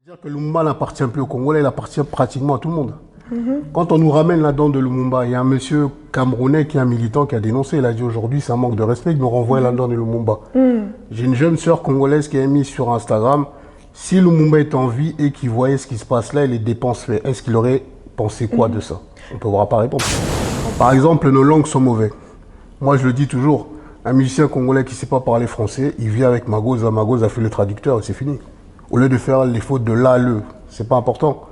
Dire que Lumumba n'appartient plus aux Congolais, il appartient pratiquement à tout le monde. Quand on nous ramène là-dedans de Lumumba, il y a un monsieur camerounais qui est un militant qui a dénoncé, il a dit aujourd'hui c'est un manque de respect de nous renvoyer là-dedans de Lumumba. J'ai une jeune sœur congolaise qui a mis sur Instagram, si Lumumba est en vie et qu'il voyait ce qui se passe là et les dépenses faites, est-ce qu'il aurait pensé quoi de ça? On ne pourra pas répondre. Par exemple, nos langues sont mauvaises. Moi je le dis toujours, un musicien congolais qui ne sait pas parler français, il vit avec Magoza, Magoza fait le traducteur et c'est fini. Au lieu de faire les fautes de là, le, c'est pas important.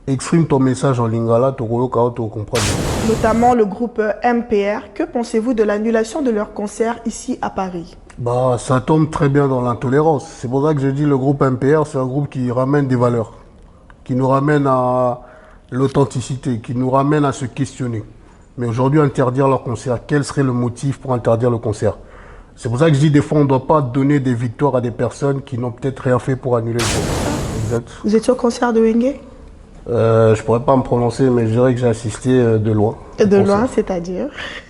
Exprime ton message en lingala, tu comprends. Notamment le groupe MPR. Que pensez-vous de l'annulation de leur concert ici à Paris? Bah, ça tombe très bien dans l'intolérance. C'est pour ça que je dis le groupe MPR, c'est un groupe qui ramène des valeurs, qui nous ramène à l'authenticité, qui nous ramène à se questionner. Mais aujourd'hui, interdire leur concert, quel serait le motif pour interdire le concert? C'est pour ça que je dis des fois, on ne doit pas donner des victoires à des personnes qui n'ont peut-être rien fait pour annuler le concert. Exact. Vous étiez au concert de Wenge? Je pourrais pas me prononcer, mais je dirais que j'ai assisté de loin. De loin, c'est-à-dire?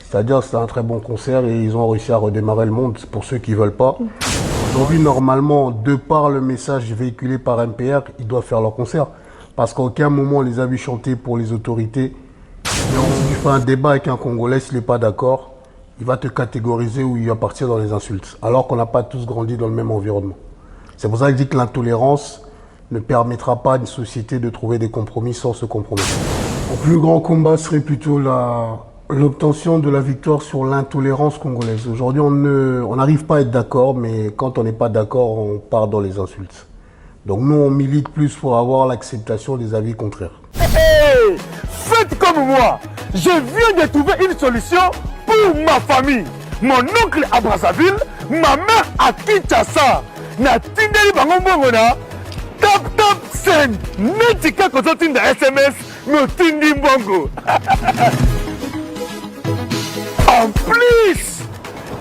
C'est-à-dire que c'était un très bon concert et ils ont réussi à redémarrer le monde pour ceux qui ne veulent pas. Aujourd'hui, normalement, de par le message véhiculé par MPR, ils doivent faire leur concert. Parce qu'à aucun moment, on les a vus chanter pour les autorités. Mais si tu fais un débat avec un Congolais, s'il n'est pas d'accord, il va te catégoriser ou il va partir dans les insultes. Alors qu'on n'a pas tous grandi dans le même environnement. C'est pour ça que je dis que l'intolérance ne permettra pas à une société de trouver des compromis sans se compromettre. Mon plus grand combat serait plutôt l'obtention de la victoire sur l'intolérance congolaise. Aujourd'hui, on n'arrive pas à être d'accord, mais quand on n'est pas d'accord, on part dans les insultes. Donc nous, on milite plus pour avoir l'acceptation des avis contraires. Hey, faites comme moi. Je viens de trouver une solution pour ma famille. Mon oncle à Brazzaville, ma mère à Kinshasa. Na tindeli bango mbongo na tap send. Neti kako zotinda SMS me tindi mbongo. En plus,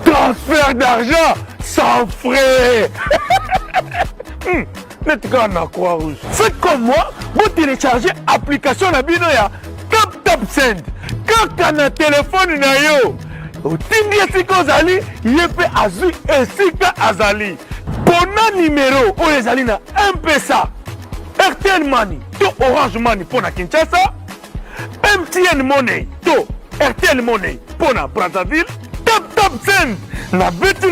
transfert d'argent sans frais. Neti kako na Croix-Rouge. Faites comme moi, vous téléchargez l'application na bino ya tap send. Kaka na téléphone na yo. Otindi esika ozali, yepe azui esika azali. Pona numéro oyo ezali na M-Pesa, RTL Money to Orange Money pona Kinshasa, MTN Money to RTL Money pona Brazzaville, tap send na beti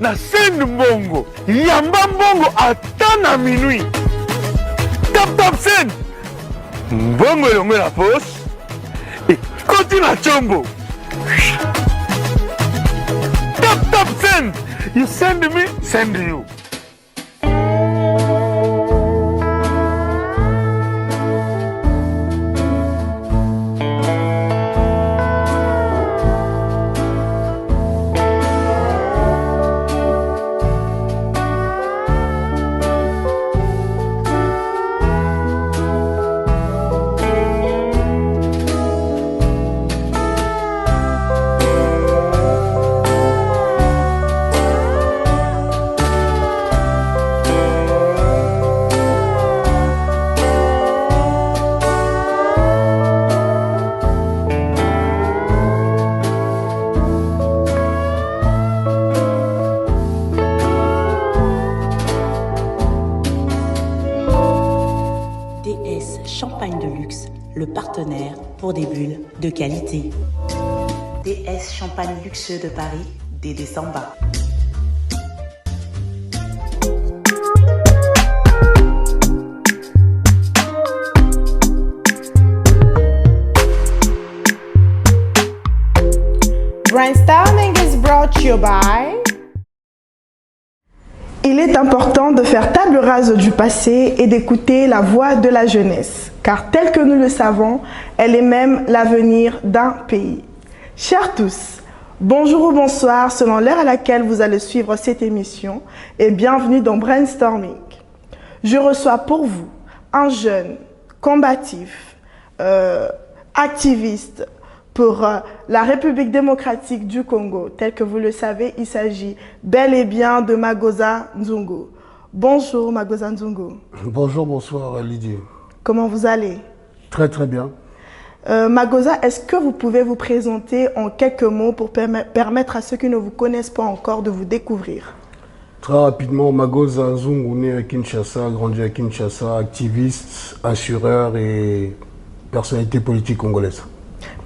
na send mbongo. Yamba mbongo ata na minuit. Tap send. Mbongo elongo na poche. Koti na chombo. Tap send. You send me, send you. Champagne de luxe, le partenaire pour des bulles de qualité. DS Champagne luxueux de Paris, Dédé Samba. Brainstorming is brought to you by... Il est important de faire table rase du passé et d'écouter la voix de la jeunesse, car tel que nous le savons, elle est même l'avenir d'un pays. Chers tous, bonjour ou bonsoir selon l'heure à laquelle vous allez suivre cette émission et bienvenue dans Brainstorming. Je reçois pour vous un jeune, combatif, activiste, pour la République démocratique du Congo. Tel que vous le savez, il s'agit bel et bien de Magoza Nzungu. Bonjour Magoza Nzungu. Bonjour, bonsoir Lydie. Comment vous allez? Très très bien. Magoza, est-ce que vous pouvez vous présenter en quelques mots pour permettre à ceux qui ne vous connaissent pas encore de vous découvrir? Très rapidement, Magoza Nzungu, né à Kinshasa, grandi à Kinshasa, activiste, assureur et personnalité politique congolaise.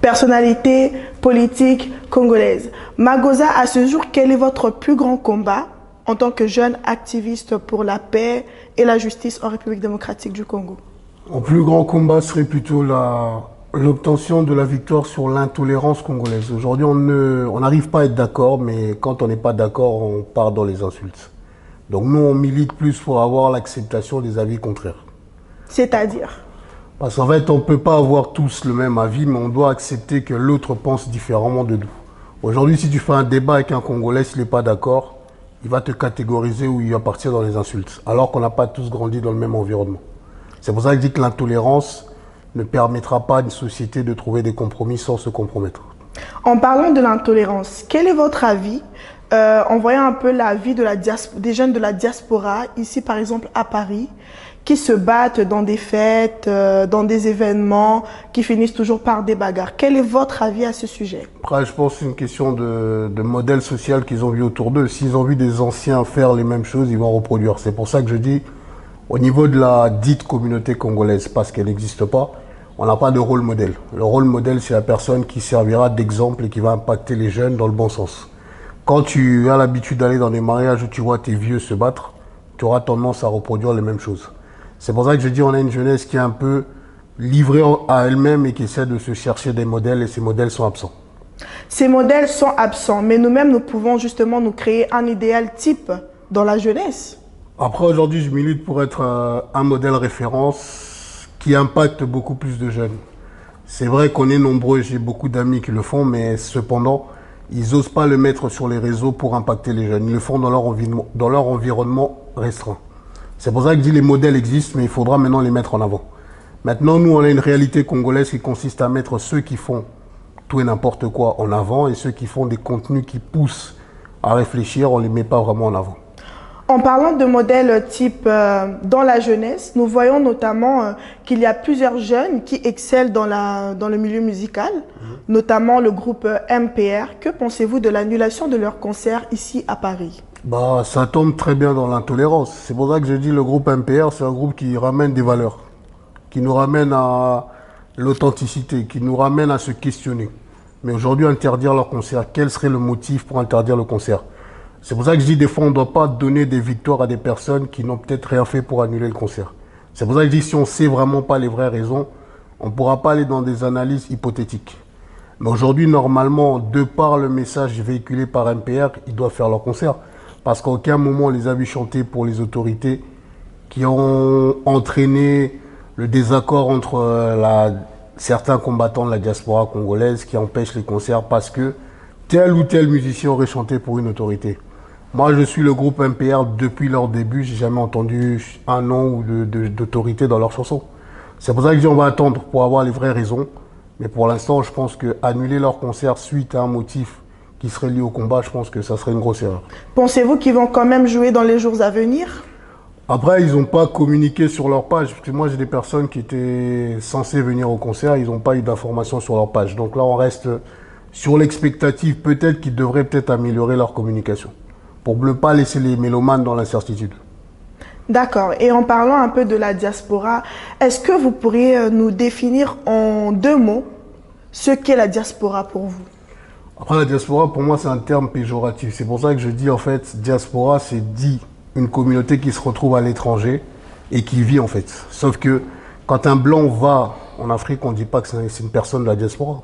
Personnalité politique congolaise. Magoza, à ce jour, quel est votre plus grand combat en tant que jeune activiste pour la paix et la justice en République démocratique du Congo? Mon plus grand combat serait plutôt l'obtention de la victoire sur l'intolérance congolaise. Aujourd'hui, on n'arrive pas à être d'accord, mais quand on n'est pas d'accord, on part dans les insultes. Donc nous, on milite plus pour avoir l'acceptation des avis contraires. C'est-à-dire? Parce qu'en fait, on ne peut pas avoir tous le même avis, mais on doit accepter que l'autre pense différemment de nous. Aujourd'hui, si tu fais un débat avec un Congolais, s'il n'est pas d'accord, il va te catégoriser ou il va partir dans les insultes, alors qu'on n'a pas tous grandi dans le même environnement. C'est pour ça que je dis que l'intolérance ne permettra pas à une société de trouver des compromis sans se compromettre. En parlant de l'intolérance, quel est votre avis en voyant un peu la vie des jeunes de la diaspora, ici par exemple à Paris, qui se battent dans des fêtes, dans des événements, qui finissent toujours par des bagarres. Quel est votre avis à ce sujet? Après, je pense que c'est une question de modèle social qu'ils ont vu autour d'eux. S'ils ont vu des anciens faire les mêmes choses, ils vont reproduire. C'est pour ça que je dis, au niveau de la dite communauté congolaise, parce qu'elle n'existe pas, on n'a pas de rôle modèle. Le rôle modèle, c'est la personne qui servira d'exemple et qui va impacter les jeunes dans le bon sens. Quand tu as l'habitude d'aller dans des mariages où tu vois tes vieux se battre, tu auras tendance à reproduire les mêmes choses. C'est pour ça que je dis on a une jeunesse qui est un peu livrée à elle-même et qui essaie de se chercher des modèles et ces modèles sont absents. Ces modèles sont absents, mais nous-mêmes, nous pouvons justement nous créer un idéal type dans la jeunesse. Après, aujourd'hui, je milite pour être un modèle référence qui impacte beaucoup plus de jeunes. C'est vrai qu'on est nombreux, j'ai beaucoup d'amis qui le font, mais cependant, ils n'osent pas le mettre sur les réseaux pour impacter les jeunes. Ils le font dans leur environnement restreint. C'est pour ça que je dis les modèles existent, mais il faudra maintenant les mettre en avant. Maintenant, nous, on a une réalité congolaise qui consiste à mettre ceux qui font tout et n'importe quoi en avant et ceux qui font des contenus qui poussent à réfléchir, on ne les met pas vraiment en avant. En parlant de modèles type dans la jeunesse, nous voyons notamment qu'il y a plusieurs jeunes qui excellent dans le milieu musical, notamment le groupe MPR. Que pensez-vous de l'annulation de leurs concerts ici à Paris? Bah, ça tombe très bien dans l'intolérance. C'est pour ça que je dis le groupe MPR, c'est un groupe qui ramène des valeurs, qui nous ramène à l'authenticité, qui nous ramène à se questionner. Mais aujourd'hui, interdire leur concert, quel serait le motif pour interdire le concert? C'est pour ça que je dis des fois, on ne doit pas donner des victoires à des personnes qui n'ont peut-être rien fait pour annuler le concert. C'est pour ça que je dis si on ne sait vraiment pas les vraies raisons, on ne pourra pas aller dans des analyses hypothétiques. Mais aujourd'hui, normalement, de par le message véhiculé par MPR, ils doivent faire leur concert. Parce qu'à aucun moment on les a vus chanter pour les autorités qui ont entraîné le désaccord entre certains combattants de la diaspora congolaise qui empêchent les concerts parce que tel ou tel musicien aurait chanté pour une autorité. Moi, je suis le groupe MPR depuis leur début, j'ai jamais entendu un nom d'autorité dans leurs chansons. C'est pour ça que je dis on va attendre pour avoir les vraies raisons. Mais pour l'instant, je pense qu'annuler leur concert suite à un motif qui serait lié au combat, je pense que ça serait une grosse erreur. Pensez-vous qu'ils vont quand même jouer dans les jours à venir? Après, ils n'ont pas communiqué sur leur page. Parce que moi, j'ai des personnes qui étaient censées venir au concert, ils n'ont pas eu d'informations sur leur page. Donc là, on reste sur l'expectative, peut-être qu'ils devraient peut-être améliorer leur communication pour ne pas laisser les mélomanes dans l'incertitude. D'accord. Et en parlant un peu de la diaspora, est-ce que vous pourriez nous définir en 2 mots ce qu'est la diaspora pour vous? Après, la diaspora, pour moi, c'est un terme péjoratif. C'est pour ça que je dis, en fait, diaspora, c'est dit une communauté qui se retrouve à l'étranger et qui vit, en fait. Sauf que quand un blanc va en Afrique, on ne dit pas que c'est une personne de la diaspora.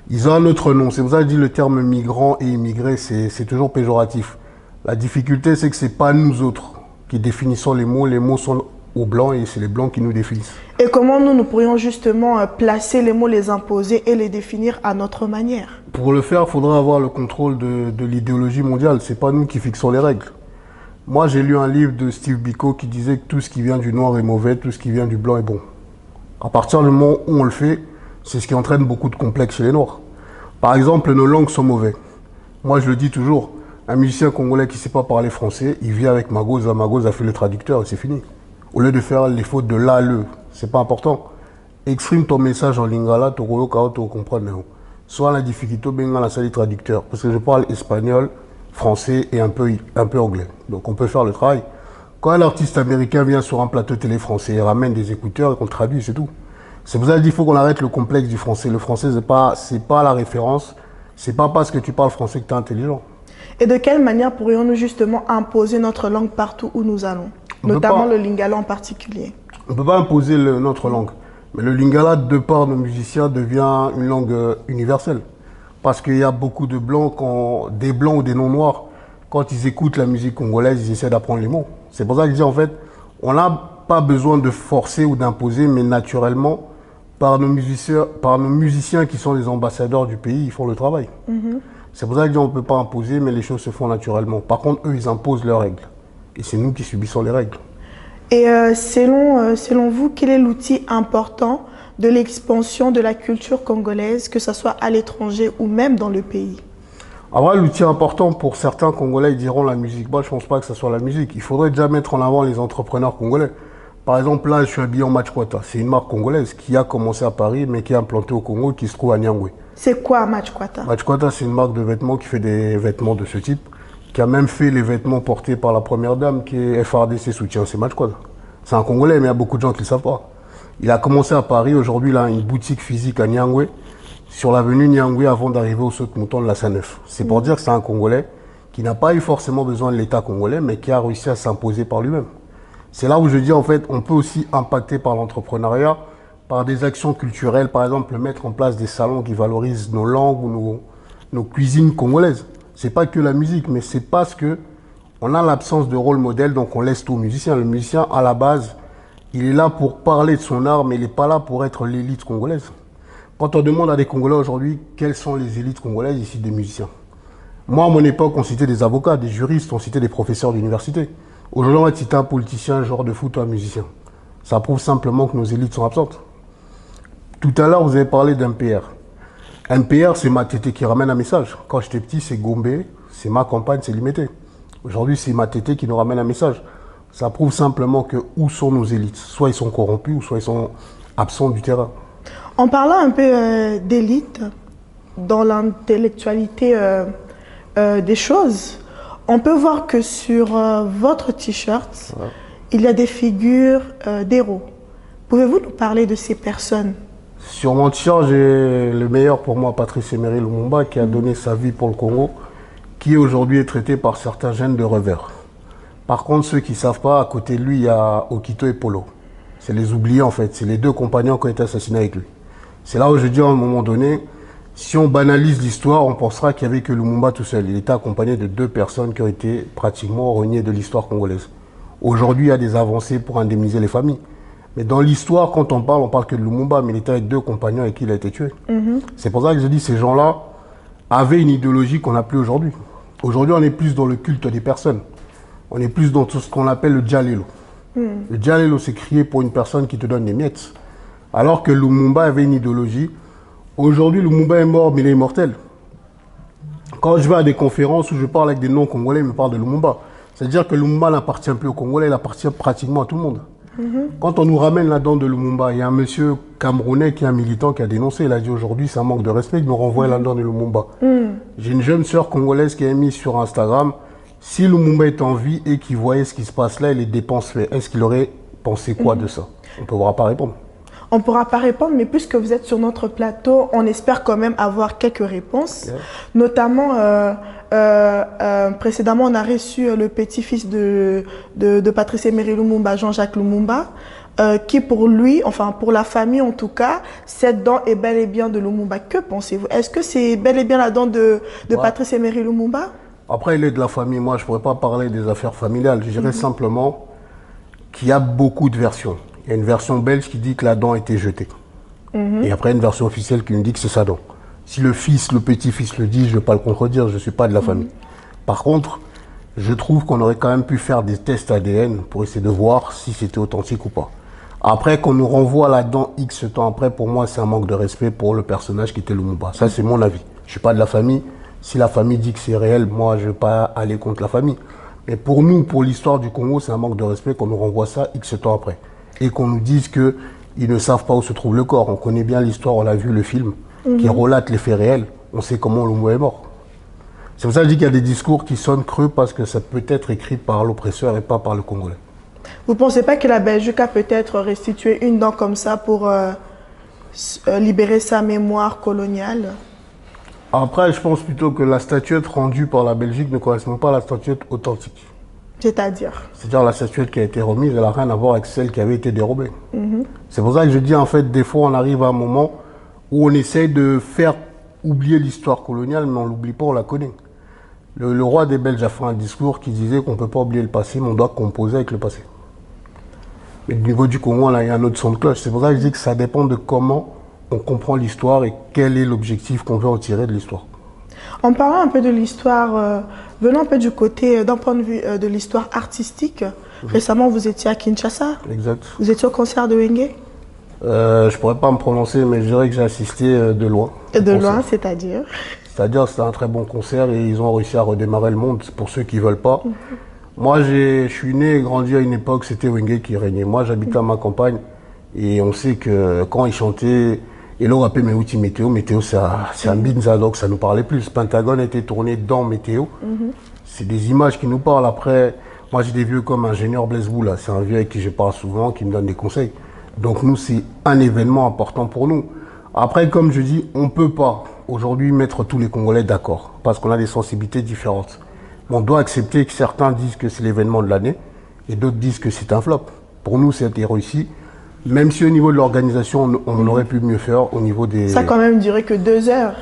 Ils ont un autre nom. C'est pour ça que je dis le terme migrant et immigré, c'est toujours péjoratif. La difficulté, c'est que ce n'est pas nous autres qui définissons les mots. Les mots sont aux blancs et c'est les blancs qui nous définissent. Et comment nous pourrions justement placer les mots, les imposer et les définir à notre manière? Pour le faire, il faudra avoir le contrôle de l'idéologie mondiale. Ce n'est pas nous qui fixons les règles. Moi, j'ai lu un livre de Steve Biko qui disait que tout ce qui vient du noir est mauvais, tout ce qui vient du blanc est bon. À partir du moment où on le fait, c'est ce qui entraîne beaucoup de complexes chez les noirs. Par exemple, nos langues sont mauvaises. Moi, je le dis toujours, un musicien congolais qui ne sait pas parler français, il vit avec Magoza, Magoza fait le traducteur et c'est fini. Au lieu de faire les fautes de là, le, c'est pas important. Exprime ton message en lingala, tu comprends. Soit la difficulté, bien la salle traducteur. Parce que je parle espagnol, français et un peu anglais. Donc on peut faire le travail. Quand un artiste américain vient sur un plateau télé français, il ramène des écouteurs et qu'on traduit, c'est tout. C'est pour ça qu'il faut qu'on arrête le complexe du français. Le français, c'est pas la référence. C'est pas parce que tu parles français que tu es intelligent. Et de quelle manière pourrions-nous justement imposer notre langue partout où nous allons, notamment le lingala en particulier? On ne peut pas imposer notre langue. Mais le lingala, de par nos musiciens, devient une langue universelle. Parce qu'il y a beaucoup de blancs, des blancs ou des non-noirs, quand ils écoutent la musique congolaise, ils essaient d'apprendre les mots. C'est pour ça que je dis, en fait, on n'a pas besoin de forcer ou d'imposer, mais naturellement, par nos musiciens qui sont les ambassadeurs du pays, ils font le travail. C'est pour ça que je dis, on ne peut pas imposer, mais les choses se font naturellement. Par contre, eux, ils imposent leurs règles. Et c'est nous qui subissons les règles. Et selon vous, quel est l'outil important de l'expansion de la culture congolaise, que ce soit à l'étranger ou même dans le pays? Alors, l'outil important pour certains Congolais, ils diront la musique. Moi, je ne pense pas que ce soit la musique. Il faudrait déjà mettre en avant les entrepreneurs congolais. Par exemple, là, je suis habillé en Matchquata. C'est une marque congolaise qui a commencé à Paris, mais qui est implantée au Congo, qui se trouve à Nyangwe. C'est quoi Matchquata? Matchquata, c'est une marque de vêtements qui fait des vêtements de ce type, qui a même fait les vêtements portés par la première dame, qui est FRDC Soutien. C'est Matchquata. C'est un Congolais, mais il y a beaucoup de gens qui ne le savent pas. Il a commencé à Paris. Aujourd'hui, il a une boutique physique à Nyangwe, sur l'avenue Nyangwe, avant d'arriver au saut-mouton de la Saint-Neuf. C'est pour dire que c'est un Congolais qui n'a pas eu forcément besoin de l'État congolais, mais qui a réussi à s'imposer par lui-même. C'est là où je dis, en fait, on peut aussi impacter par l'entrepreneuriat, par des actions culturelles, par exemple, mettre en place des salons qui valorisent nos langues ou nos cuisines congolaises. C'est pas que la musique, mais c'est parce que on a l'absence de rôle modèle, donc on laisse tout au musicien. Le musicien, à la base, il est là pour parler de son art, mais il n'est pas là pour être l'élite congolaise. Quand on demande à des Congolais aujourd'hui quelles sont les élites congolaises, ici des musiciens. Moi, à mon époque, on citait des avocats, des juristes, on citait des professeurs d'université. Aujourd'hui, on va citer un politicien, un joueur de foot ou un musicien. Ça prouve simplement que nos élites sont absentes. Tout à l'heure, vous avez parlé d'MPR. MPR, c'est ma tété qui ramène un message. Quand j'étais petit, c'est Gombe, c'est ma compagne, c'est Limité. Aujourd'hui, c'est ma tété qui nous ramène un message. Ça prouve simplement que où sont nos élites? Soit ils sont corrompus, ou soit ils sont absents du terrain. En parlant un peu d'élite, dans l'intellectualité des choses, on peut voir que sur votre t-shirt, il y a des figures d'héros. Pouvez-vous nous parler de ces personnes? Sur mon t-shirt, j'ai le meilleur pour moi, Patrice Emery Lumumba, qui a donné sa vie pour le Congo, qui aujourd'hui est traité par certains jeunes de revers. Par contre, ceux qui ne savent pas, à côté de lui, il y a Okito et Polo. C'est les oubliés en fait, c'est les deux compagnons qui ont été assassinés avec lui. C'est là où je dis à un moment donné, si on banalise l'histoire, on pensera qu'il n'y avait que Lumumba tout seul. Il était accompagné de deux personnes qui ont été pratiquement reniées de l'histoire congolaise. Aujourd'hui, il y a des avancées pour indemniser les familles. Mais dans l'histoire, quand on parle que de Lumumba, mais il était avec deux compagnons avec qui il a été tué. C'est pour ça que je dis ces gens-là avaient une idéologie qu'on n'a plus aujourd'hui. Aujourd'hui, on est plus dans le culte des personnes. On est plus dans tout ce qu'on appelle le djalelo. Le djalelo, c'est crier pour une personne qui te donne des miettes. Alors que Lumumba avait une idéologie. Aujourd'hui, Lumumba est mort, mais il est immortel. Quand je vais à des conférences où je parle avec des non-congolais, ils me parlent de Lumumba. C'est-à-dire que Lumumba n'appartient plus aux Congolais, il appartient pratiquement à tout le monde. Quand on nous ramène là-dedans de Lumumba, il y a un monsieur camerounais qui est un militant qui a dénoncé. Il a dit aujourd'hui, c'est un manque de respect de nous renvoyer là-dedans de Lumumba. J'ai une jeune sœur congolaise qui a mis sur Instagram, si Lumumba est en vie et qu'il voyait ce qui se passe là et les dépenses faites, est-ce qu'il aurait pensé quoi de ça? On ne pourra pas répondre. On ne pourra pas répondre, mais puisque vous êtes sur notre plateau, on espère quand même avoir quelques réponses. Notamment, précédemment, on a reçu le petit-fils de Patrice Emery Lumumba, Jean-Jacques Lumumba, qui pour lui, enfin pour la famille en tout cas, cette dent est bel et bien de Lumumba. Que pensez-vous? Est-ce que c'est bel et bien la dent de Patrice Emery Lumumba? Après, il est de la famille. Moi, je ne pourrais pas parler des affaires familiales. Je dirais simplement qu'il y a beaucoup de versions. Il y a une version belge qui dit que la dent a été jetée. Et après, une version officielle qui nous dit que c'est sa dent. Si le fils, le petit-fils le dit, je ne vais pas le contredire, je ne suis pas de la famille. Par contre, je trouve qu'on aurait quand même pu faire des tests ADN pour essayer de voir si c'était authentique ou pas. Après, qu'on nous renvoie la dent X temps après, pour moi, c'est un manque de respect pour le personnage qui était Lumumba. Ça, c'est mon avis. Je ne suis pas de la famille. Si la famille dit que c'est réel, moi, je ne vais pas aller contre la famille. Mais pour nous, pour l'histoire du Congo, c'est un manque de respect qu'on nous renvoie ça X temps après. Et qu'on nous dise qu'ils ne savent pas où se trouve le corps. On connaît bien l'histoire, on a vu le film qui relate les faits réels. On sait comment Lumumba est mort. C'est pour ça que je dis qu'il y a des discours qui sonnent creux parce que ça peut être écrit par l'oppresseur et pas par le Congolais. Vous ne pensez pas que la Belgique a peut-être restitué une dent comme ça pour libérer sa mémoire coloniale? Après, je pense plutôt que la statuette rendue par la Belgique ne correspond pas à la statuette authentique. C'est-à-dire? C'est-à-dire la statuette qui a été remise, elle n'a rien à voir avec celle qui avait été dérobée. C'est pour ça que je dis, en fait, des fois, on arrive à un moment où on essaye de faire oublier l'histoire coloniale, mais on ne l'oublie pas, on la connaît. Le roi des Belges a fait un discours qui disait qu'on ne peut pas oublier le passé, mais on doit composer avec le passé. Mais au niveau du Congo, là, il y a un autre son de cloche. C'est pour ça que je dis que ça dépend de comment on comprend l'histoire et quel est l'objectif qu'on veut en tirer de l'histoire. En parlant un peu de l'histoire, venons un peu du côté, d'un point de vue de l'histoire artistique. Récemment, vous étiez à Kinshasa. Exact. Vous étiez au concert de Wenge. Je ne pourrais pas me prononcer, mais je dirais que j'ai assisté de loin. De loin, c'est-à-dire? C'est-à-dire que c'était un très bon concert et ils ont réussi à redémarrer le monde, pour ceux qui ne veulent pas. Moi, je suis né et grandi à une époque, c'était Wenge qui régnait. Moi, j'habitais à ma campagne et on sait que quand ils chantaient, et là, on rappelait Méouti Météo. Météo, c'est un binza, donc ça nous parlait plus. Pentagone était tourné dans Météo. C'est des images qui nous parlent. Après, moi, j'ai des vieux comme Ingénieur Blaise Boula. C'est un vieux avec qui je parle souvent, qui me donne des conseils. Donc, nous, c'est un événement important pour nous. Après, comme je dis, on ne peut pas aujourd'hui mettre tous les Congolais d'accord, parce qu'on a des sensibilités différentes. On doit accepter que certains disent que c'est l'événement de l'année, et d'autres disent que c'est un flop. Pour nous, c'était réussi. Même si au niveau de l'organisation, on aurait pu mieux faire au niveau des... Ça a quand même duré que 2 heures.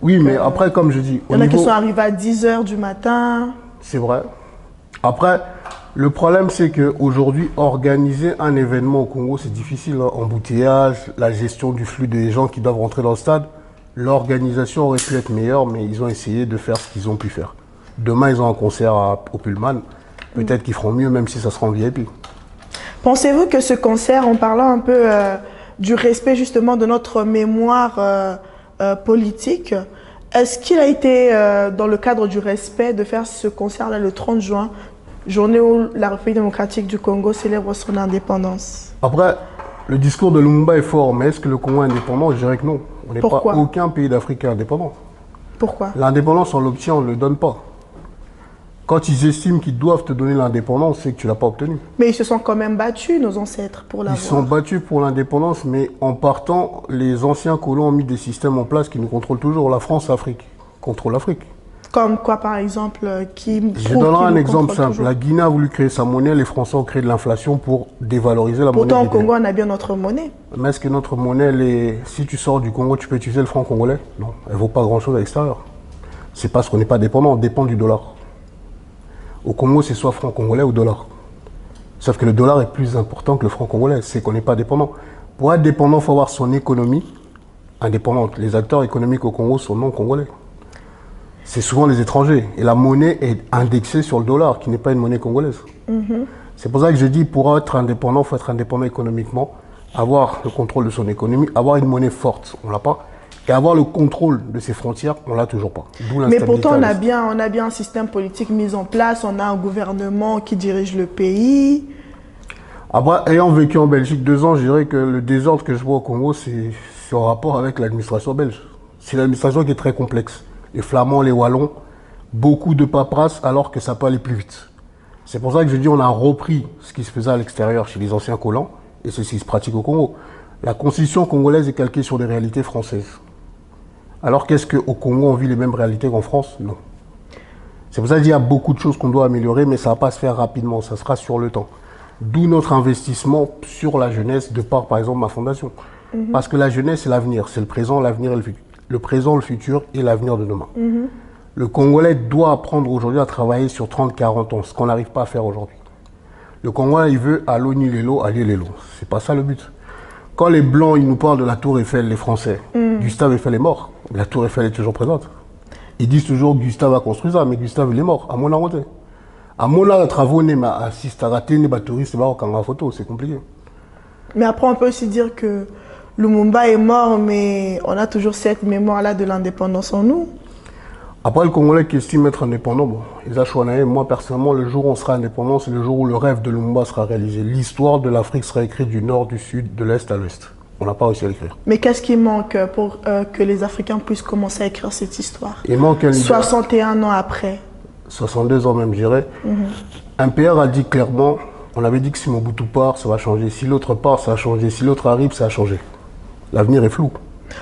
Oui, mais après, comme je dis... Il y en a qui sont arrivés à 10 heures du matin. C'est vrai. Après, le problème, c'est qu'aujourd'hui, organiser un événement au Congo, c'est difficile. Hein. Embouteillage, la gestion du flux des gens qui doivent rentrer dans le stade. L'organisation aurait pu être meilleure, mais ils ont essayé de faire ce qu'ils ont pu faire. Demain, ils ont un concert au Pullman. Peut-être qu'ils feront mieux, même si ça sera en VIP. Pensez-vous que ce concert, en parlant un peu du respect justement de notre mémoire politique, est-ce qu'il a été dans le cadre du respect de faire ce concert-là le 30 juin, journée où la République démocratique du Congo célèbre son indépendance? Après, le discours de Lumumba est fort, mais est-ce que le Congo est indépendant? Je dirais que non. On n'est pas aucun pays d'Afrique indépendant. Pourquoi? L'indépendance, on l'obtient, on ne le donne pas. Quand ils estiment qu'ils doivent te donner l'indépendance, c'est que tu ne l'as pas obtenue. Mais ils se sont quand même battus, nos ancêtres, pour l'avoir. Ils sont battus pour l'indépendance, mais en partant, les anciens colons ont mis des systèmes en place qui nous contrôlent toujours. La France, l'Afrique, contrôle l'Afrique. Comme quoi, par exemple, Je donnerai un exemple simple. Toujours. La Guinée a voulu créer sa monnaie, les Français ont créé de l'inflation pour dévaloriser la monnaie. Pourtant, au Congo, on a bien notre monnaie. Mais est-ce que notre monnaie, si tu sors du Congo, tu peux utiliser le franc congolais? Non, elle ne vaut pas grand-chose à l'extérieur. C'est parce qu'on n'est pas dépendant, on dépend du dollar. Au Congo, c'est soit franc congolais ou dollar. Sauf que le dollar est plus important que le franc congolais, c'est qu'on n'est pas dépendant. Pour être dépendant, il faut avoir son économie indépendante. Les acteurs économiques au Congo sont non congolais. C'est souvent les étrangers. Et la monnaie est indexée sur le dollar, qui n'est pas une monnaie congolaise. C'est pour ça que je dis, pour être indépendant, il faut être indépendant économiquement, avoir le contrôle de son économie, avoir une monnaie forte, on ne l'a pas. Et avoir le contrôle de ses frontières, on ne l'a toujours pas. Mais pourtant, on a bien un système politique mis en place, on a un gouvernement qui dirige le pays. Après, ayant vécu en Belgique 2 ans, je dirais que le désordre que je vois au Congo, c'est en rapport avec l'administration belge. C'est l'administration qui est très complexe. Les Flamands, les Wallons, beaucoup de paperasse alors que ça peut aller plus vite. C'est pour ça que je dis on a repris ce qui se faisait à l'extérieur chez les anciens colons et c'est ce qui se pratique au Congo. La constitution congolaise est calquée sur des réalités françaises. Alors qu'est-ce qu'au Congo, on vit les mêmes réalités qu'en France? Non. C'est pour ça qu'il y a beaucoup de choses qu'on doit améliorer, mais ça ne va pas se faire rapidement, ça sera sur le temps. D'où notre investissement sur la jeunesse, de par exemple, ma fondation. Parce que la jeunesse, c'est l'avenir, c'est le présent, l'avenir et le futur. Le présent, le futur et l'avenir de demain. Le Congolais doit apprendre aujourd'hui à travailler sur 30-40 ans, ce qu'on n'arrive pas à faire aujourd'hui. Le Congolais, il veut à l'ONU Lelo, à Lelo. C'est pas ça le but. Quand les Blancs, ils nous parlent de la Tour Eiffel, les Français, Gustave Eiffel est mort. La Tour Eiffel est toujours présente. Ils disent toujours que Gustave a construit ça, mais Gustave, il est mort. À mon avis, à mon avis, les travaux, mais assiste à rater, les touristes, c'est compliqué. Mais après, on peut aussi dire que Lumumba est mort, mais on a toujours cette mémoire-là de l'indépendance en nous. Après, le Congolais qui estime être indépendant, bon, ils ont moi, personnellement, le jour où on sera indépendant, c'est le jour où le rêve de Lumumba sera réalisé. L'histoire de l'Afrique sera écrite du nord, du sud, de l'est à l'ouest. On n'a pas réussi à l'écrire. Mais qu'est-ce qui manque pour que les Africains puissent commencer à écrire cette histoire? Il manque un leader. 61 ans après. 62 ans même, je dirais. Un PR a dit clairement, on avait dit que si Mobutu part, ça va changer. Si l'autre part, ça va changer. Si l'autre arrive, ça va changer. L'avenir est flou.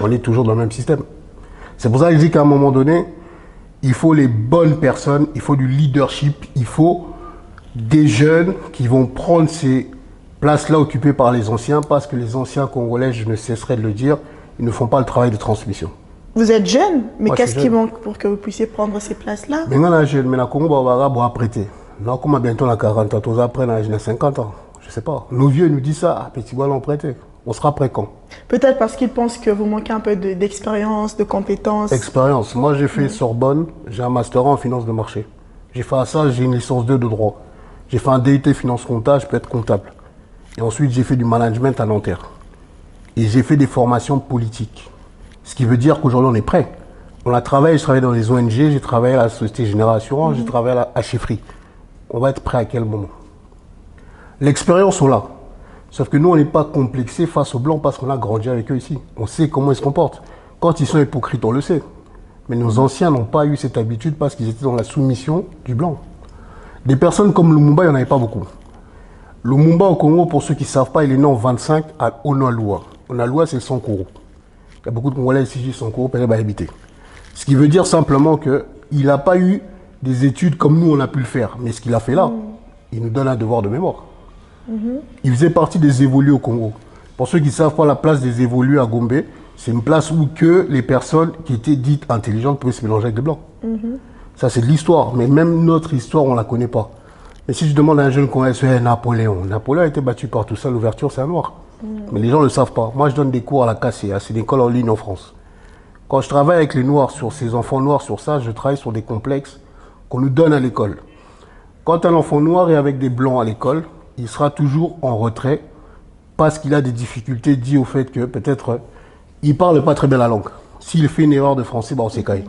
On est toujours dans le même système. C'est pour ça que je dis qu'à un moment donné, il faut les bonnes personnes, il faut du leadership, il faut des jeunes qui vont prendre ces places-là occupées par les anciens, parce que les anciens Congolais, je ne cesserai de le dire, ils ne font pas le travail de transmission. Vous êtes jeune, mais Moi, qu'est-ce je suis qui jeune. manque pour que vous puissiez prendre ces places-là? Mais moi, je jeune, mais la Congo va prêter. Non, comme bientôt on a 40 ans, tous après, on a 50 ans. Je sais pas. Nos vieux nous disent ça, ah, petit bois l'ont prêté. On sera prêt quand? Peut-être parce qu'ils pensent que vous manquez un peu d'expérience, de compétences. Expérience. Moi, j'ai fait Sorbonne, j'ai un master en finance de marché. J'ai fait à ça, j'ai une licence 2 de droit. J'ai fait un DUT finance comptable, je peux être comptable. Et ensuite, j'ai fait du management à Nanterre. Et j'ai fait des formations politiques. Ce qui veut dire qu'aujourd'hui, on est prêt. On a travaillé, je travaille dans les ONG, j'ai travaillé à la Société Génération, j'ai travaillé à Chefferie. On va être prêt à quel moment? L'expérience, on l'a. Sauf que nous, on n'est pas complexé face aux Blancs parce qu'on a grandi avec eux ici. On sait comment ils se comportent. Quand ils sont hypocrites, on le sait. Mais nos anciens n'ont pas eu cette habitude parce qu'ils étaient dans la soumission du Blanc. Des personnes comme Lumumba, il n'y en avait pas beaucoup. Lumumba au Congo, pour ceux qui ne savent pas, il est né en 25 à Onalua. Onalua, c'est le Sankoro. Il y a beaucoup de Congolais ici qui sont Sankoro, peut-être habiter. Ce qui veut dire simplement qu'il n'a pas eu des études comme nous, on a pu le faire. Mais ce qu'il a fait là, il nous donne un devoir de mémoire. Il faisait partie des évolués au Congo. Pour ceux qui ne savent pas, la place des évolués à Gombe, c'est une place où que les personnes qui étaient dites intelligentes pouvaient se mélanger avec des Blancs. Ça, c'est de l'histoire. Mais même notre histoire, on ne la connaît pas. Mais si je demande à un jeune Congolais, c'est Napoléon. Napoléon a été battu par tout ça, l'ouverture, c'est un noir. Mais les gens ne le savent pas. Moi, je donne des cours à la KCA, c'est une école en ligne en France. Quand je travaille avec les Noirs, sur ces enfants noirs, sur ça, je travaille sur des complexes qu'on nous donne à l'école. Quand un enfant noir est avec des Blancs à l'école, il sera toujours en retrait parce qu'il a des difficultés dues au fait que peut-être il ne parle pas très bien la langue. S'il fait une erreur de français, on s'écaille.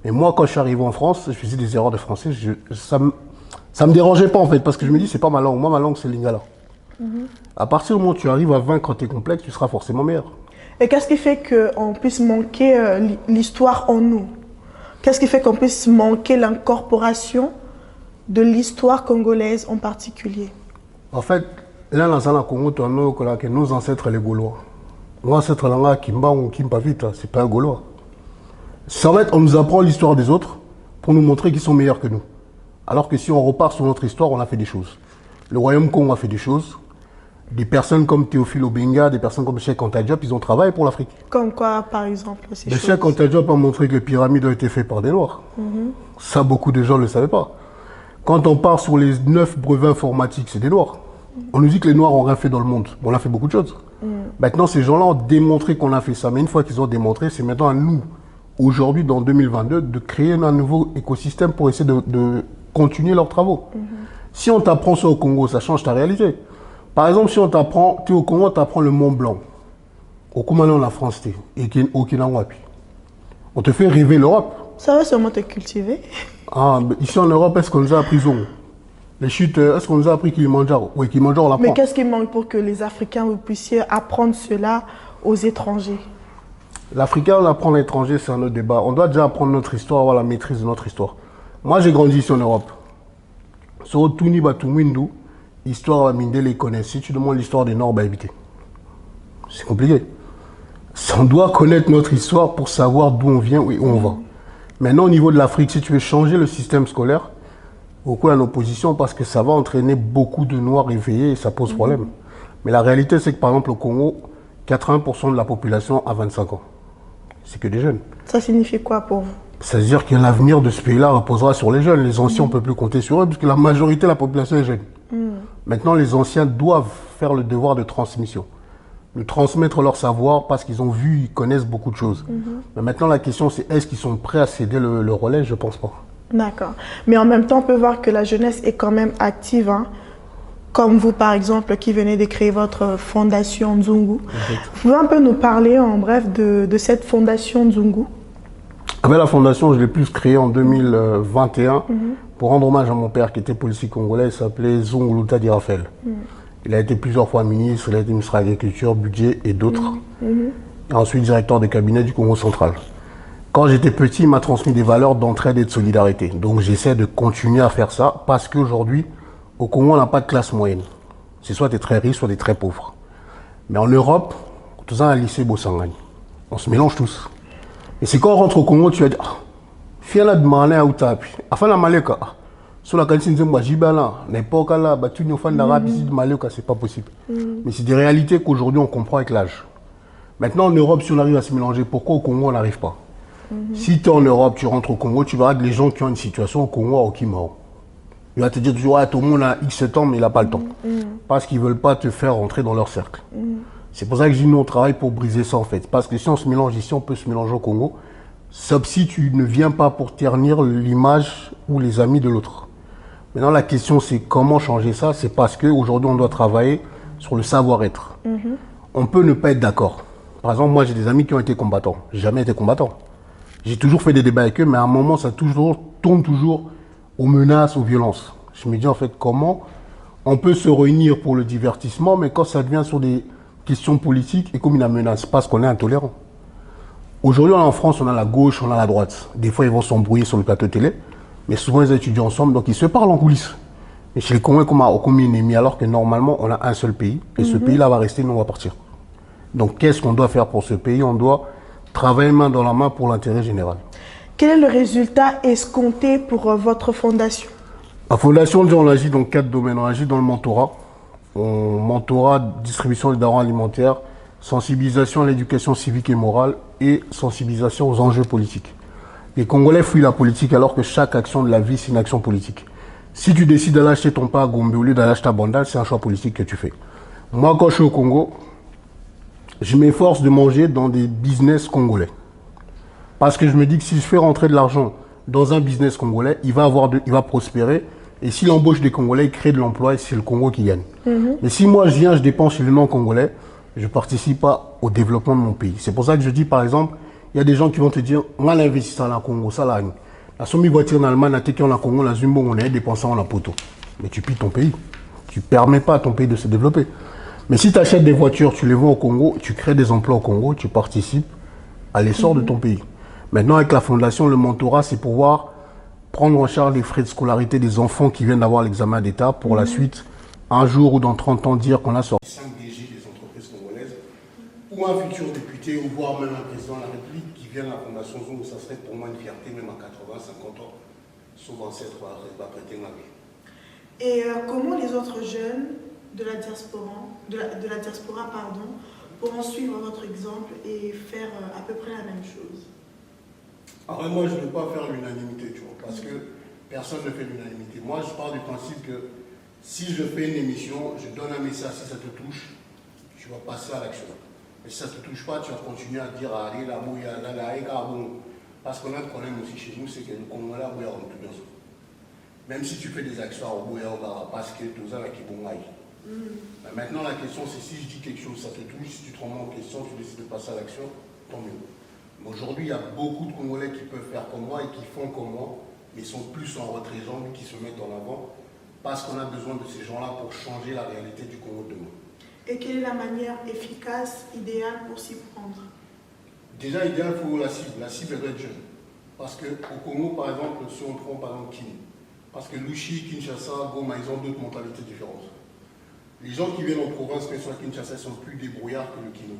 Mais moi, quand je suis arrivé en France, je faisais des erreurs de français. Ça me dérangeait pas en fait parce que je me dis, c'est pas ma langue. Moi, ma langue, c'est l'Lingala. À partir du moment où tu arrives à vaincre tes complexes, tu seras forcément meilleur. Et qu'est-ce qui fait qu'on puisse manquer l'histoire en nous? Qu'est-ce qui fait qu'on puisse manquer l'incorporation de l'histoire congolaise en particulier? En fait, là, dans le Congo, que nos ancêtres, les Gaulois. Nos ancêtres, là, Kimba ou Kimpavita, c'est pas un Gaulois. Ça va être, on nous apprend l'histoire des autres pour nous montrer qu'ils sont meilleurs que nous. Alors que si on repart sur notre histoire, on a fait des choses. Le Royaume Congo a fait des choses. Des personnes comme Théophile Obenga, des personnes comme Cheikh Anta Diop, ils ont travaillé pour l'Afrique. Comme quoi, par exemple, ces Le choses? Cheikh Anta Diop a montré que les pyramides ont été faites par des Noirs. Ça, beaucoup de gens ne le savaient pas. Quand on part sur les 9 brevets informatiques, c'est des Noirs. On nous dit que les Noirs n'ont rien fait dans le monde. On a fait beaucoup de choses. Maintenant, ces gens-là ont démontré qu'on a fait ça. Mais une fois qu'ils ont démontré, c'est maintenant à nous, aujourd'hui, dans 2022, de créer un nouveau écosystème pour essayer de continuer leurs travaux. Si on t'apprend ça au Congo, ça change ta réalité. Par exemple, si on t'apprend, tu es au Congo, on t'apprend le Mont Blanc. Au Kumano, la France, et au Kinawapi. On te fait rêver l'Europe. Ça va sûrement te cultiver. Ah, mais ici en Europe, est-ce qu'on nous a appris Zongo? Les chutes, est-ce qu'on nous a appris Kilimanjaro? Oui, Kilimanjaro, on l'apprend. Mais qu'est-ce qui manque pour que les Africains, vous puissiez apprendre cela aux étrangers? L'Africain, on apprend l'étranger, c'est un autre débat. On doit déjà apprendre notre histoire, avoir la maîtrise de notre histoire. Moi, j'ai grandi ici en Europe. Sur Tuni Batumwindu, histoire à Minde les connaît. Si tu demandes l'histoire des Nord, bah éviter. C'est compliqué. On doit connaître notre histoire pour savoir d'où on vient et où on va. Maintenant, au niveau de l'Afrique, si tu veux changer le système scolaire, beaucoup en opposition parce que ça va entraîner beaucoup de Noirs éveillés et ça pose problème. Mais la réalité, c'est que par exemple, au Congo, 80% de la population a 25 ans. C'est que des jeunes. Ça signifie quoi pour vous? C'est-à-dire que l'avenir de ce pays-là reposera sur les jeunes. Les anciens, on ne peut plus compter sur eux puisque la majorité de la population est jeune. Maintenant, les anciens doivent faire le devoir de transmission. De transmettre leur savoir parce qu'ils ont vu, ils connaissent beaucoup de choses. Mais maintenant, la question, c'est est-ce qu'ils sont prêts à céder le relais? Je ne pense pas. D'accord. Mais en même temps, on peut voir que la jeunesse est quand même active, hein. Comme vous, par exemple, qui venez de créer votre fondation Nzungu. Vous pouvez un peu nous parler, en bref, de cette fondation Nzungu? Avec la fondation, je l'ai plus créée en 2021 pour rendre hommage à mon père qui était policier congolais. Il s'appelait Zunguluta Di Raphaël. Il a été plusieurs fois ministre, il a été ministre de l'Agriculture, Budget et d'autres. Et ensuite directeur de cabinet du Congo central. Quand j'étais petit, il m'a transmis des valeurs d'entraide et de solidarité. Donc j'essaie de continuer à faire ça parce qu'aujourd'hui, au Congo, on n'a pas de classe moyenne. C'est soit tu es très riche, soit tu es très pauvre. Mais en Europe, tout ça, un lycée Bossangani. On se mélange tous. Et c'est quand on rentre au Congo, tu vas dire, fier là de maner à Outapi. Enfin, la Maleka. Sur la qualité de Jibala, n'importe là, tu nous fais d'Arabe ici de Maleka, c'est pas possible. Mais c'est des réalités qu'aujourd'hui on comprend avec l'âge. Maintenant en Europe, si on arrive à se mélanger, pourquoi au Congo on n'arrive pas? Si tu es en Europe, tu rentres au Congo, tu verras que les gens qui ont une situation au Congo au Kimao. Il va te dire toujours, ouais, tout le monde a X temps, mais il n'a pas le temps. Parce qu'ils ne veulent pas te faire rentrer dans leur cercle. C'est pour ça que je dis, nous, on travaille pour briser ça, en fait. Parce que si on se mélange ici, on peut se mélanger au Congo. Sauf si tu ne viens pas pour ternir l'image ou les amis de l'autre. Maintenant, la question, c'est comment changer ça? C'est parce qu'aujourd'hui, on doit travailler sur le savoir-être. On peut ne pas être d'accord. Par exemple, moi, j'ai des amis qui ont été combattants. J'ai jamais été combattant. J'ai toujours fait des débats avec eux, mais à un moment, ça tourne toujours aux menaces, aux violences. Je me dis, en fait, comment on peut se réunir pour le divertissement, mais quand ça devient sur des questions politiques et comme une menace, parce qu'on est intolérant. Aujourd'hui, en France, on a la gauche, on a la droite. Des fois, ils vont s'embrouiller sur le plateau télé, mais souvent, ils étudient ensemble, donc ils se parlent en coulisses. Mais chez les Congolais, comme un ennemi, alors que normalement, on a un seul pays, et ce pays-là va rester, nous, on va partir. Donc, qu'est-ce qu'on doit faire pour ce pays? On doit travailler main dans la main pour l'intérêt général. Quel est le résultat escompté pour votre fondation? La fondation, on agit dans 4 domaines. On agit dans le mentorat. Mentorat, distribution des denrées alimentaires, sensibilisation à l'éducation civique et morale et sensibilisation aux enjeux politiques. Les Congolais fuient la politique alors que chaque action de la vie, c'est une action politique. Si tu décides d'aller acheter ton pain à Gombe au lieu d'aller acheter à Bandal, c'est un choix politique que tu fais. Moi, quand je suis au Congo, je m'efforce de manger dans des business congolais. Parce que je me dis que si je fais rentrer de l'argent dans un business congolais, il va prospérer. Et s'il embauche des Congolais, il crée de l'emploi et c'est le Congo qui gagne. Mais si moi je viens, je dépense chez les non-congolais, je ne participe pas au développement de mon pays. C'est pour ça que je dis, par exemple, il y a des gens qui vont te dire, moi j'investis dans le Congo, ça là. La somme voiture en Allemagne, la teki en Congo, la Zumbo, on est dépensé en la poteau. Mais tu pilles ton pays. Tu ne permets pas à ton pays de se développer. Mais si tu achètes des voitures, tu les vends au Congo, tu crées des emplois au Congo, tu participes à l'essor de ton pays. Maintenant, avec la fondation, le mentorat, c'est pouvoir prendre en charge les frais de scolarité des enfants qui viennent d'avoir l'examen d'État pour la suite, un jour ou dans 30 ans, dire qu'on a sorti 5 DG des entreprises congolaises, ou un futur député, ou voire même un président de la République qui vient à la fondation Zoom, ça serait pour moi une fierté, même à 80, 50 ans, sauf ancêtre va prêter ma vie. Et comment les autres jeunes de la diaspora pourront suivre votre exemple et faire à peu près la même chose? Alors moi, je ne veux pas faire l'unanimité, tu vois, parce que personne ne fait l'unanimité. Moi, je pars du principe que si je fais une émission, je donne un message, si ça te touche, tu vas passer à l'action. Et si ça ne te touche pas, tu vas continuer à dire, allez, la bouilla, bon. Parce qu'on a un problème aussi chez nous, c'est que le Congolais, bouilla, on tout bien. Même si tu fais des actions au bouilla, parce que tout ça, là, qui bon aille. Maintenant, la question, c'est si je dis quelque chose, ça te touche, si tu te remets en question, tu décides de passer à l'action, tant mieux. Mais aujourd'hui, il y a beaucoup de Congolais qui peuvent faire comme moi et qui font comme moi, mais sont plus en retrait-jambes, qui se mettent en avant, parce qu'on a besoin de ces gens-là pour changer la réalité du Congo de demain. Et quelle est la manière efficace, idéale pour s'y prendre? Déjà, idéal, il faut la cible. La cible, elle doit être jeune. Parce qu'au Congo, par exemple, si on prend par exemple Kini, parce que Luchi, Kinshasa, Goma, ils ont d'autres mentalités différentes. Les gens qui viennent en province, quand ils sont à Kinshasa, sont plus débrouillards que le Kino.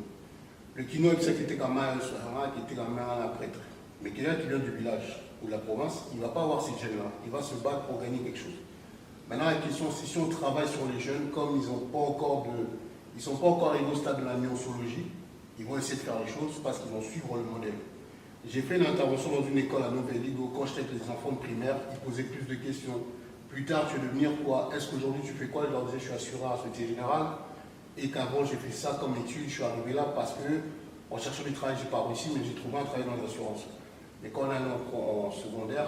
Le Kino, il sait qu'il était quand même un prêtre. Mais quelqu'un qui vient du village ou de la province, il ne va pas avoir ces gènes-là. Il va se battre pour gagner quelque chose. Maintenant, la question, c'est si on travaille sur les jeunes, comme ils ne sont pas encore arrivés au stade de la néontologie, ils vont essayer de faire les choses parce qu'ils vont suivre le modèle. J'ai fait une intervention dans une école à Nouvelle-Île où quand j'étais avec les enfants de primaire, ils posaient plus de questions. Plus tard, tu veux devenir quoi? Est-ce qu'aujourd'hui tu fais quoi? Je leur disais, je suis assureur à la Société Générale. Et qu'avant, j'ai fait ça comme étude. Je suis arrivé là parce que, en cherchant du travail, je n'ai pas réussi, mais j'ai trouvé un travail dans les assurances. Mais quand on allait en secondaire,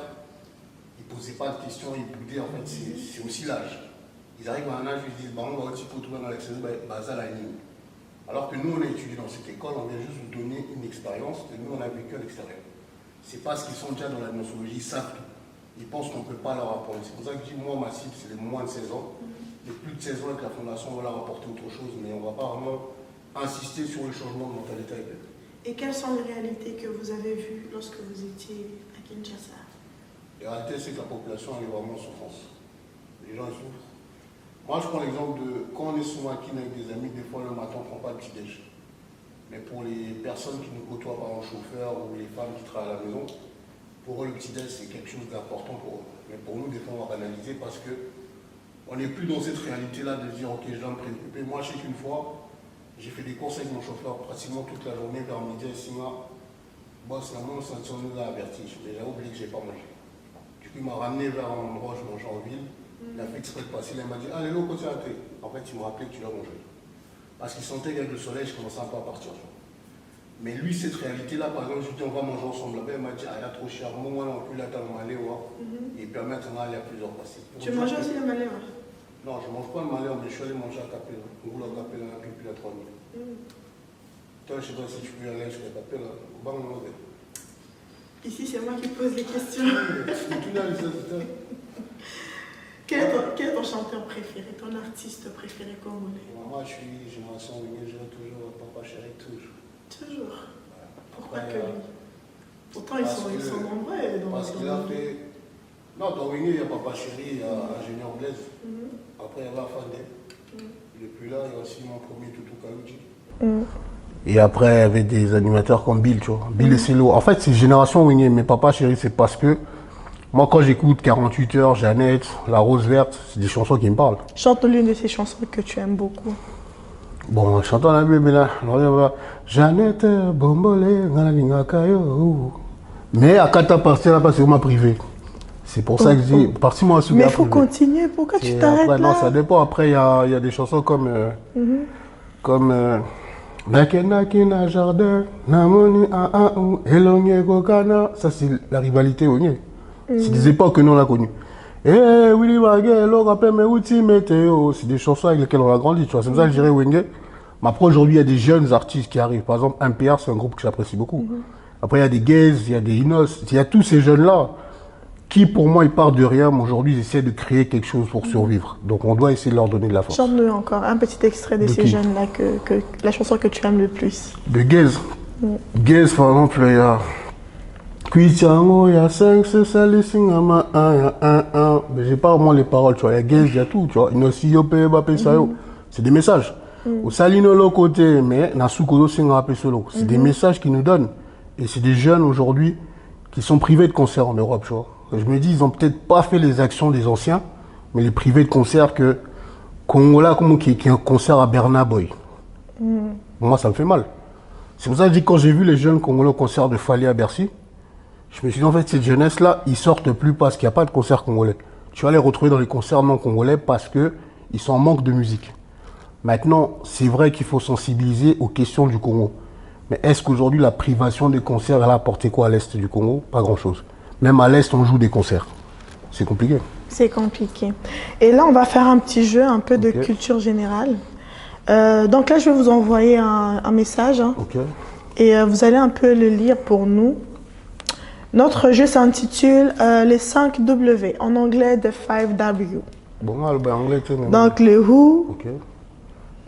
ils ne posaient pas de questions, ils boudaient. En fait, c'est aussi l'âge. Ils arrivent à un âge où ils se disent, bah, on va aussi retrouver dans l'excellence, bah, ça la ligne. Alors que nous, on a étudié dans cette école, on vient juste vous donner une expérience que nous, on a vécu à l'extérieur. C'est parce qu'ils sont déjà dans la nosologie, ils savent tout. Ils pensent qu'on ne peut pas leur apprendre. C'est pour ça que je dis, moi, ma cible, c'est les moins de 16 ans. les plus de 16 ans et que la fondation va leur apporter autre chose, mais on ne va pas vraiment insister sur le changement de mentalité avec eux. Et quelles sont les réalités que vous avez vues lorsque vous étiez à Kinshasa? La réalité, c'est que la population elle est vraiment en souffrance. Les gens ils souffrent. Moi, je prends l'exemple de quand on est souvent à Kin avec des amis, des fois le matin, on ne prend pas de petit-déj. Mais pour les personnes qui nous côtoient par exemple chauffeur ou les femmes qui travaillent à la maison, pour eux, le petit-déj, c'est quelque chose d'important pour eux. Mais pour nous, des fois, on va analyser parce qu'on n'est plus dans cette réalité-là de dire, ok, je dois me préoccuper. Moi, je sais qu'une fois, j'ai fait des courses avec mon chauffeur pratiquement toute la journée, vers midi et 6 mois. Boss, la main, ça nous a averti. Mais j'avais oublié que je n'ai pas mangé. Du coup, il m'a ramené vers un endroit où je mangeais en ville. Il a fait exprès de passer là, il m'a dit, allez, l'eau, continue à thé. En fait, il m'a rappelé que tu dois manger. Parce qu'il sentait qu'avec le soleil, je commençais un peu à partir. Mais lui, cette réalité-là, par exemple, je lui dis, on va manger ensemble là-bas. Il m'a dit, ah, il a trop cher. Moi, non plus, là, t'as le malais, ouais. Et puis maintenant, il y a plusieurs passés. Tu manges aussi le malais? Non, je ne mange pas le malais, mais je suis allé manger à Capella. On roule à Capella, puis à 3000. Toi, je ne sais pas si tu peux y aller jusqu'à Capella. Ici, c'est moi qui pose les questions. Quel est ton chanteur préféré, ton artiste préféré congolais? Moi, je suis génération Wingé, je vais toujours Papa Chéri, toujours. Toujours. Ouais. Pourquoi que lui? Pourtant, ils sont nombreux. Parce qu'il a fait. Non, dans Wingé, il y a Papa Chéri, il y a Ingénieur Blaise. Après, il y avait Afandé. Depuis là, il y a aussi mon premier Toutou Kaouji. Et après, il y avait des animateurs comme Bill, tu vois. Bill et Célo. En fait, c'est génération Wingé, mais Papa Chéri, c'est parce que. Moi, quand j'écoute 48 heures, Jeannette, La Rose Verte, c'est des chansons qui me parlent. Chante l'une de ces chansons que tu aimes beaucoup. Bon, chantons la bébé là. Jeannette, Bombolé, Kayo. Mais à Kata partir là-bas, c'est vraiment privé. C'est pour ça que je dis, parti-moi à Souga. Mais il faut continuer, pourquoi tu t'arrêtes là? Non, ça dépend. Après, il y a des chansons comme. Nakena Jardin, Namoni ou Elonye Kokana. Ça, c'est la rivalité au Nier. C'est des époques que nous on a connues. Eh, Willy Wagé, l'on rappelle mes outils météo. C'est des chansons avec lesquelles on a grandi, tu vois. C'est pour ça que je dirais Wenge. Mais après, aujourd'hui, il y a des jeunes artistes qui arrivent. Par exemple, MPR, c'est un groupe que j'apprécie beaucoup. Après, il y a des Gaze, il y a des Inos. Il y a tous ces jeunes-là qui, pour moi, ils partent de rien. Mais aujourd'hui, ils essaient de créer quelque chose pour survivre. Donc, on doit essayer de leur donner de la force. Chante-nous encore un petit extrait de ces jeunes-là, la chanson que tu aimes le plus. De Gaze. Gaze, par exemple, il y a. Kuichango, il y a 5, c'est ça, les signes, mais j'ai pas vraiment les paroles, tu vois. Il y a Gaze, il y a tout, tu vois. C'est des messages. Au salino l'autre côté, mais Nasukodo solo. C'est des messages qu'ils nous donnent. Et c'est des jeunes aujourd'hui qui sont privés de concerts en Europe, tu vois. Et je me dis, ils ont peut-être pas fait les actions des anciens, mais les privés de concerts que Congola, comme qui est un concert à Bernard Boy. Moi, ça me fait mal. C'est pour ça que je dis, quand j'ai vu les jeunes Congolais au concert de Fali à Bercy, je me suis dit, en fait, cette jeunesse-là, ils sortent plus parce qu'il n'y a pas de concert congolais. Tu vas les retrouver dans les concerts non congolais parce qu'ils sont en manque de musique. Maintenant, c'est vrai qu'il faut sensibiliser aux questions du Congo. Mais est-ce qu'aujourd'hui, la privation des concerts, elle a apporté quoi à l'Est du Congo? Pas grand-chose. Même à l'Est, on joue des concerts. C'est compliqué. C'est compliqué. Et là, on va faire un petit jeu, un peu de culture générale. Donc là, je vais vous envoyer un message. Et vous allez un peu le lire pour nous. Notre jeu s'intitule les 5 W, en anglais The 5 W. Bon, anglais, donc le who,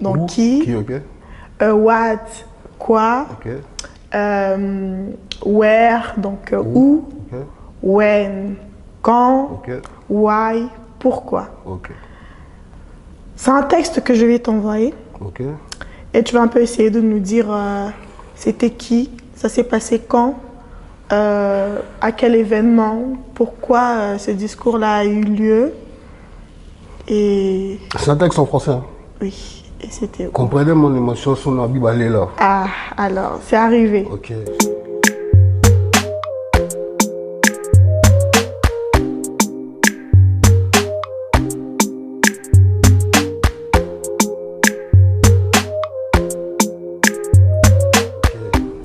donc qui, what, quoi, where, donc où, when, quand, why, pourquoi. C'est un texte que je vais t'envoyer. Et tu vas un peu essayer de nous dire c'était qui, ça s'est passé quand, à quel événement, pourquoi ce discours-là a eu lieu. Et... C'est un texte en français. Hein? Oui, et c'était... Comprenez mon émotion sur la Bible, elle est là. Ah, alors, c'est arrivé. Ok.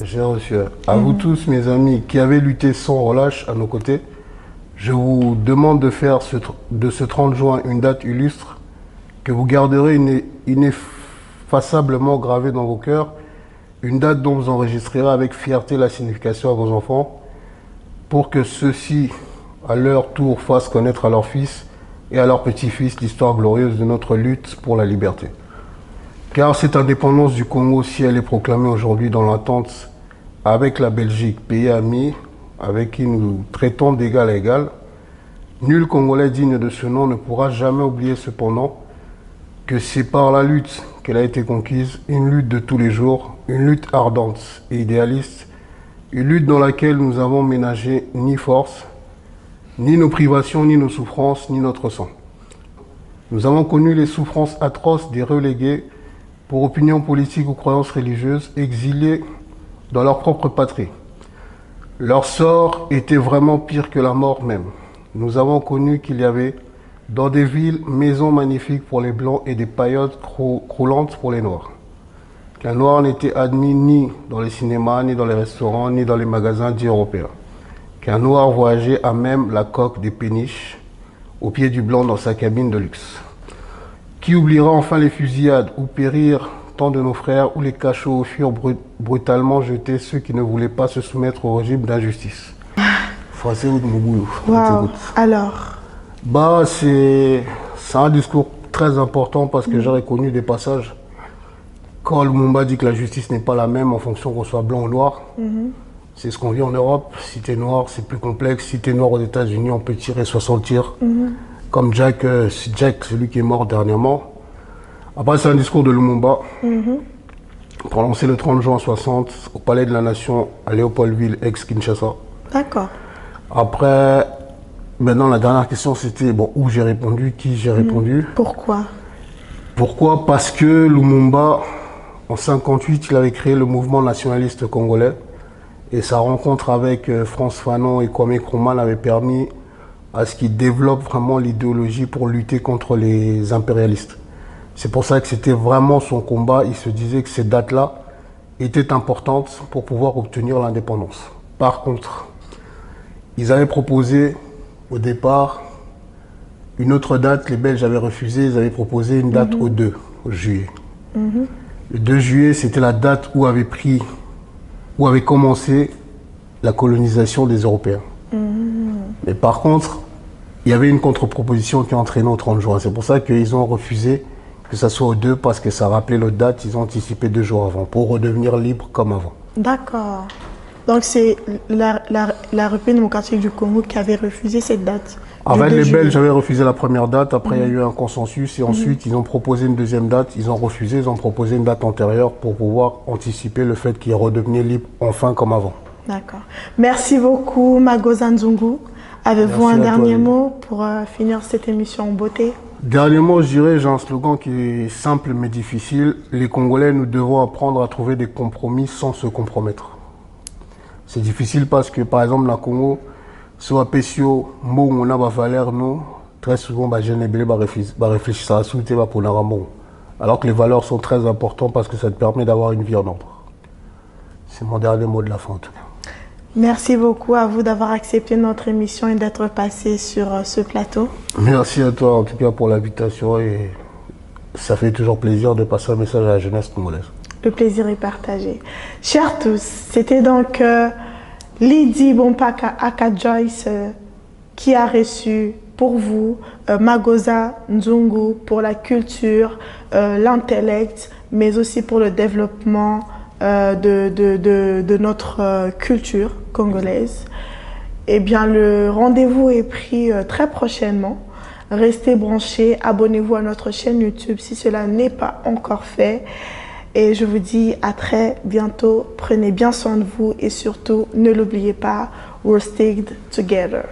J'ai reçu. À vous tous, mes amis, qui avez lutté sans relâche à nos côtés, je vous demande de faire de ce 30 juin une date illustre que vous garderez ineffaçablement gravée dans vos cœurs, une date dont vous enregistrerez avec fierté la signification à vos enfants, pour que ceux-ci, à leur tour, fassent connaître à leurs fils et à leurs petits-fils l'histoire glorieuse de notre lutte pour la liberté. Car cette indépendance du Congo, si elle est proclamée aujourd'hui dans l'attente avec la Belgique, pays ami, avec qui nous traitons d'égal à égal, nul Congolais digne de ce nom ne pourra jamais oublier cependant que c'est par la lutte qu'elle a été conquise, une lutte de tous les jours, une lutte ardente et idéaliste, une lutte dans laquelle nous avons ménagé ni force, ni nos privations, ni nos souffrances, ni notre sang. Nous avons connu les souffrances atroces des relégués pour opinions politiques ou croyances religieuses, exilés dans leur propre patrie. Leur sort était vraiment pire que la mort même. Nous avons connu qu'il y avait dans des villes maisons magnifiques pour les blancs et des paillotes croulantes pour les noirs. Qu'un noir n'était admis ni dans les cinémas, ni dans les restaurants, ni dans les magasins dits européens. Qu'un noir voyageait à même la coque des péniches, au pied du blanc dans sa cabine de luxe. Qui oubliera enfin les fusillades où périrent tant de nos frères, où les cachots furent brutalement jetés ceux qui ne voulaient pas se soumettre au régime d'injustice. Français ou de Moubou. Wow. Alors Bah, c'est un discours très important parce que j'ai reconnu des passages. Quand Lumumba dit que la justice n'est pas la même en fonction qu'on soit blanc ou noir, c'est ce qu'on vit en Europe. Si t'es noir, c'est plus complexe. Si t'es noir aux États-Unis, on peut tirer 60 tirs. Comme Jack, celui qui est mort dernièrement. Après, c'est un discours de Lumumba, prononcé le 30 juin 60 au Palais de la Nation à Léopoldville, ex-Kinshasa. d'accord. Après, maintenant, la dernière question, c'était bon, où j'ai répondu, qui j'ai répondu. Pourquoi? Pourquoi? Parce que Lumumba, en 58, il avait créé le mouvement nationaliste congolais. Et sa rencontre avec Frantz Fanon et Kwame Nkrumah avait permis à ce qu'il développe vraiment l'idéologie pour lutter contre les impérialistes. C'est pour ça que c'était vraiment son combat. Il se disait que ces dates-là étaient importantes pour pouvoir obtenir l'indépendance. Par contre, ils avaient proposé au départ une autre date. Les Belges avaient refusé. Ils avaient proposé une date au 2 juillet. Le 2 juillet, c'était la date où avait commencé la colonisation des Européens. Mais par contre, il y avait une contre-proposition qui entraînait au 30 juin. C'est pour ça qu'ils ont refusé que ça soit au 2 parce que ça rappelait l'autre date. Ils ont anticipé 2 jours avant pour redevenir libres comme avant. D'accord. Donc c'est la République démocratique du Congo qui avait refusé cette date. En fait, les Belges avaient refusé la première date. Après, il y a eu un consensus. Et ensuite, ils ont proposé une deuxième date. Ils ont refusé. Ils ont proposé une date antérieure pour pouvoir anticiper le fait qu'ils redevenaient libres enfin comme avant. D'accord. Merci beaucoup, Magoza Nzungu. Avez-vous un dernier mot pour finir cette émission en beauté? Dernièrement, je dirais, j'ai un slogan qui est simple mais difficile. Les Congolais, nous devons apprendre à trouver des compromis sans se compromettre. C'est difficile parce que, par exemple, dans le Congo, soit Pessio, mot on a valeur, nous, très souvent, je n'ai pas réfléchi à la souté pour nous. Alors que les valeurs sont très importantes parce que ça te permet d'avoir une vie en ordre. C'est mon dernier mot de la fin, en tout cas. Merci beaucoup à vous d'avoir accepté notre émission et d'être passé sur ce plateau. Merci à toi, en tout cas, pour l'invitation. Et ça fait toujours plaisir de passer un message à la jeunesse congolaise. Le plaisir est partagé. Chers tous, c'était donc Lydie Bompaka Aka Joyce qui a reçu pour vous Magoza Nzungu pour la culture, l'intellect, mais aussi pour le développement de notre culture congolaise. Eh bien, le rendez-vous est pris très prochainement. Restez branchés, abonnez-vous à notre chaîne YouTube si cela n'est pas encore fait. Et je vous dis à très bientôt. Prenez bien soin de vous et surtout, ne l'oubliez pas, we're sticked together.